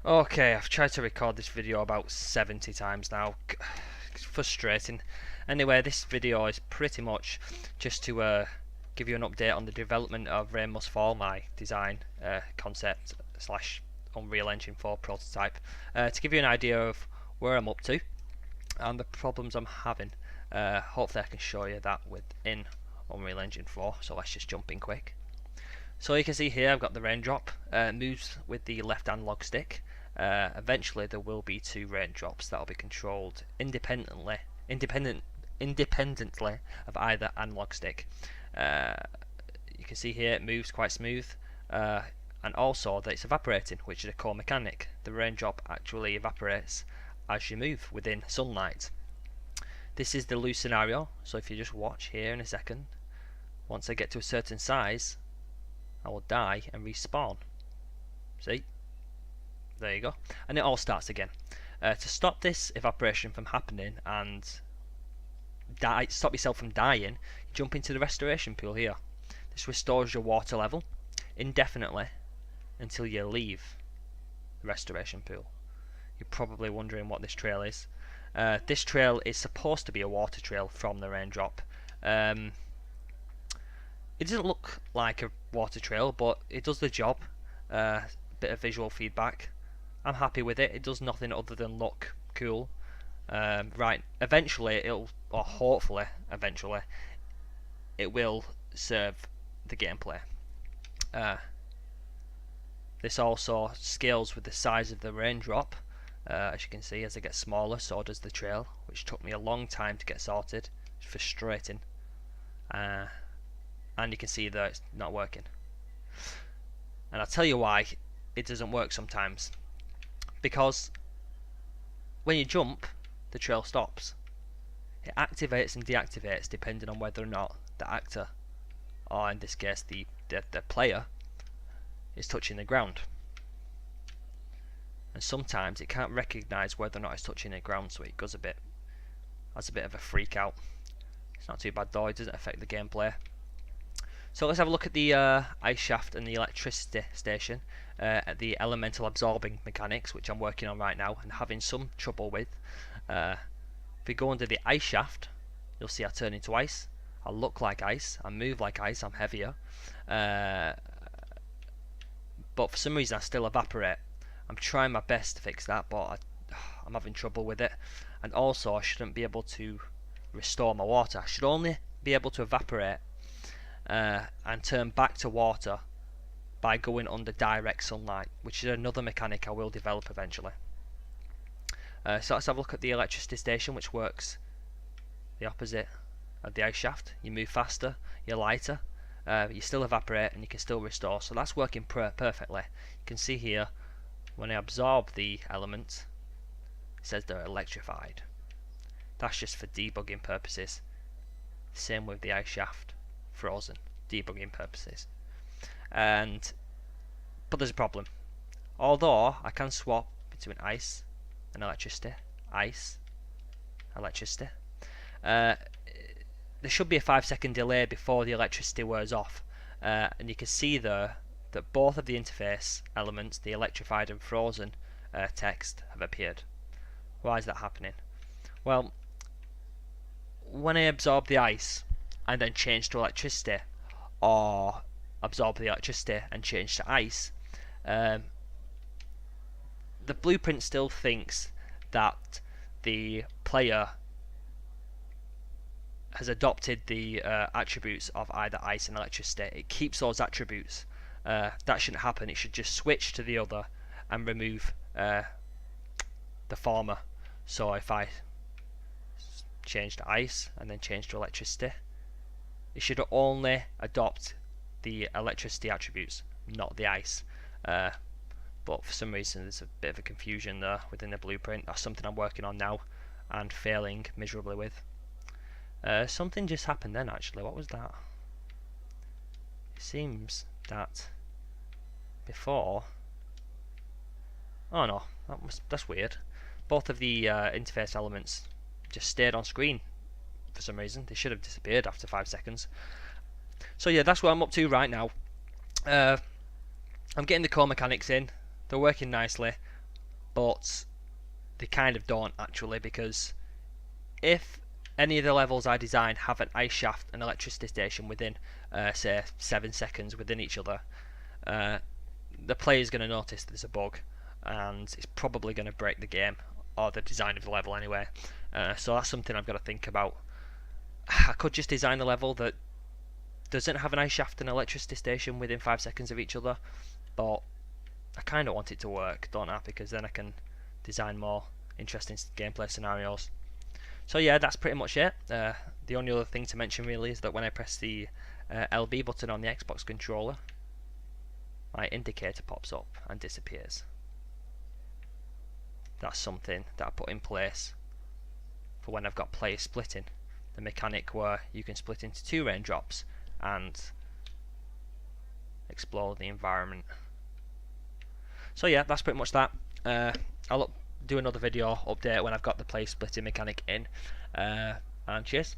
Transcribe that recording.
Okay, I've tried to record this video about 70 times now. It's frustrating. Anyway, this video is pretty much just to give you an update on the development of Rain Must Fall, my design concept slash Unreal Engine 4 prototype, to give you an idea of where I'm up to and the problems I'm having. Hopefully I can show you that within Unreal Engine 4, so let's just jump in quick. So you can see here I've got the raindrop, moves with the left analog stick. Eventually there will be two raindrops that will be controlled independently of either analog stick. You can see here it moves quite smooth, and also that it's evaporating, which is a core mechanic. The raindrop actually evaporates as you move within sunlight. This is the loose scenario, so if you just watch here in a second, once I get to a certain size I will die and respawn. See? There you go. And it all starts again. To stop this evaporation from happening and stop yourself from dying, you jump into the restoration pool here. This restores your water level indefinitely until you leave the restoration pool. You're probably wondering what this trail is. This trail is supposed to be a water trail from the raindrop. It doesn't look like a water trail, but it does the job. Bit of visual feedback. I'm happy with it. It does nothing other than look cool. Right, eventually hopefully eventually, it will serve the gameplay. This also scales with the size of the raindrop. As you can see, as it gets smaller, so does the trail, which took me a long time to get sorted. It's frustrating. And you can see that it's not working. And I'll tell you why it doesn't work sometimes. Because when you jump, the trail stops. It activates and deactivates depending on whether or not the actor, or in this case the player, is touching the ground. And sometimes it can't recognise whether or not it's touching the ground, so it goes has a bit of a freak out. It's not too bad though, it doesn't affect the gameplay. So let's have a look at the ice shaft and the electricity station, at the elemental absorbing mechanics, which I'm working on right now and having some trouble with. If we go under the ice shaft, you'll see I turn into ice. I look like ice, I move like ice, I'm heavier. But for some reason I still evaporate. I'm trying my best to fix that, but I'm having trouble with it. And also I shouldn't be able to restore my water. I should only be able to evaporate and turn back to water by going under direct sunlight, which is another mechanic I will develop eventually. So let's have a look at the electricity station, which works the opposite of the ice shaft. You move faster, you're lighter, you still evaporate and you can still restore, so that's working perfectly. You can see here when I absorb the element, it says they're electrified. That's just for debugging purposes. Same with the ice shaft, frozen, debugging purposes. But there's a problem. Although I can swap between ice and electricity, ice, electricity, there should be a 5-second delay before the electricity wears off, and you can see there that both of the interface elements, the electrified and frozen text, have appeared. Why is that happening? Well, when I absorb the ice and then change to electricity, or absorb the electricity and change to ice, the blueprint still thinks that the player has adopted the attributes of either ice and electricity. It keeps those attributes. That shouldn't happen. It should just switch to the other and remove the former. So if I change to ice and then change to electricity, it should only adopt the electricity attributes, not the ice. But for some reason there's a bit of a confusion there within the blueprint. That's something I'm working on now and failing miserably with. Something just happened then actually. What was that? It seems that before... Oh no, that's weird. Both of the interface elements just stayed on screen for some reason. They should have disappeared after 5 seconds. So yeah, that's what I'm up to right now. I'm getting the core mechanics in. They're working nicely. but they kind of don't actually, because if any of the levels I design have an ice shaft and electricity station within, say, 7 seconds within each other, the player is going to notice there's a bug, and it's probably going to break the game or the design of the level anyway. So that's something I've got to think about. I could just design a level that doesn't have an ice shaft and electricity station within 5 seconds of each other, but I kind of want it to work, don't I? Because then I can design more interesting gameplay scenarios. So yeah, that's pretty much it. The only other thing to mention really is that when I press the LB button on the Xbox controller, my indicator pops up and disappears. That's something that I put in place for when I've got player splitting, the mechanic where you can split into 2 raindrops and explore the environment. So yeah, that's pretty much that. I'll do another video update when I've got the player splitting mechanic in, and cheers.